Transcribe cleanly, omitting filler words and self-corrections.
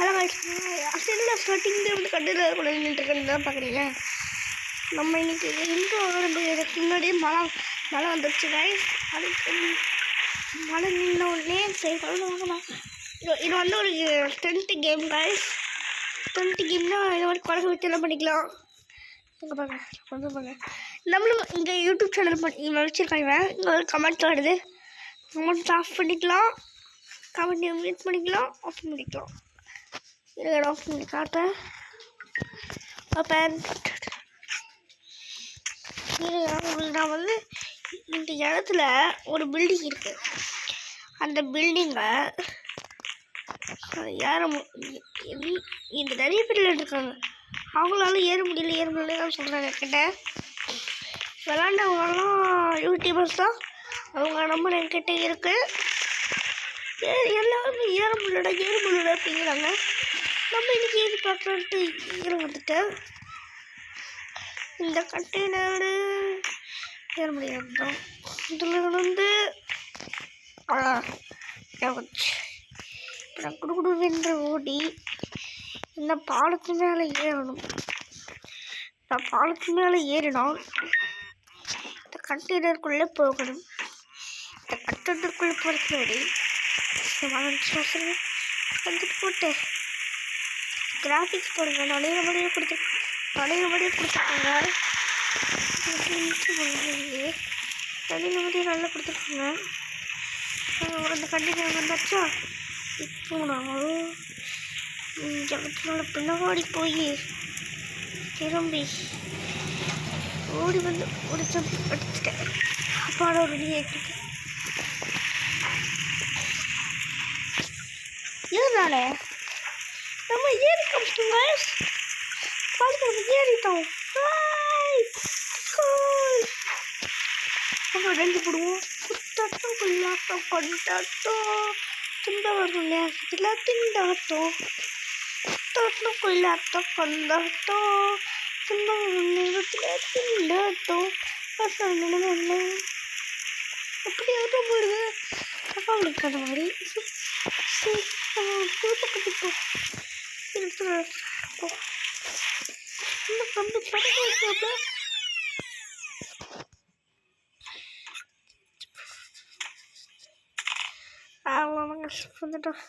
Hello guys, அசலில் ஸ்டார்டிங்கில் வந்து கண்டிப்பாக கூட நின்றுருக்கேன்னு தான் பார்க்குறீங்க. நம்ம இன்றைக்கி இன்ட்ரோ ஆரம்பிக்கிறதுக்கு முன்னாடியே மழை வந்துடுச்சு கைஸ். அதுக்கு மழை நின்ன உடனே சரி பண்ணலாம். இது வந்து ஒரு ஸ்டென்ட் கேம் கைஸ். ஸ்டென்ட் கேம்னால் இது மாதிரி குழந்தை வச்சு எல்லாம் பண்ணிக்கலாம். இங்கே பாருங்க நம்மளும் இங்கே யூடியூப் சேனல் வச்சுருக்காங்க. இங்கே ஒரு கமெண்ட் வருது. கமெண்ட் ஆஃப் பண்ணிக்கலாம், கமெண்ட் மியூட் பண்ணிக்கலாம், ஆஃப் பண்ணிக்கலாம். இதை ஆஃப் பண்ணி காட்டுறேன். அப்போ நான் வந்து இந்த இடத்துல ஒரு பில்டிங் இருக்குது. அந்த பில்டிங்கை இந்த நிறைய பேர் இருக்காங்க. அவங்களால ஏற முடியல தான் சொல்கிறாங்க. என்கிட்ட விளாண்டவங்கலாம் யூடியூபர்ஸ் தான். அவங்க நம்பர் என்கிட்ட இருக்குது. எல்லாருமே ஏற முடியல அப்படிங்கிறாங்க. நம்ம இன்றைக்கி ஏறி பார்க்கலான்ட்டு ஏற வந்துட்டேன். இந்த கண்டெய்னரு ஏற முடியாது. இதில் வந்து நான் குடுகுடுவென்று ஓடி இந்த பாலத்து மேலே ஏறணும். நான் பாலத்து மேலே ஏறினால் இந்த கண்டெய்னருக்குள்ளே போகணும். இந்த கண்டெய்னருக்குள்ளே போகிறதுக்கு வந்துட்டு போட்டு கிராஃபிக்ஸ் போடுங்க. நனைய மாதிரியே கொடுத்துருக்காங்க. நனைய மாதிரியே நல்லா கொடுத்துருக்காங்க. அந்த கண்டிப்பாக வந்தாச்சா. இப்போ நான் இடத்துல பின்னாடி போய் திரும்பி ஓடி வந்து ஒரு ஜம்ப் அடிச்சுட்டேன். அப்பாட ஒரு ஏற்றிட்டு ஏதால நம்ம ஏறி காமிச்சிட்டோம் கைஸ். நம்ம ஏறிட்டோம். நம்ம ரெண்டு போடுவோம். குத்தாட்டம் கொள்ளாட்டம் கொண்டாட்டம் திண்டாட்டம் நேரத்தில் திண்டாட்டம். குத்தாட்டம் கொள்ளாட்டம் கொண்டாட்டம் திண்டாட்டம் நேரத்தில் திண்டாட்டம். அப்படி ஆட்டம் போடுது. அப்பா அவளுக்கு அந்த மாதிரி கட்டிப்போம். தம்பி படம் வைக்கிறாப்ல. அவ்வளோ வந்துட்டோம்.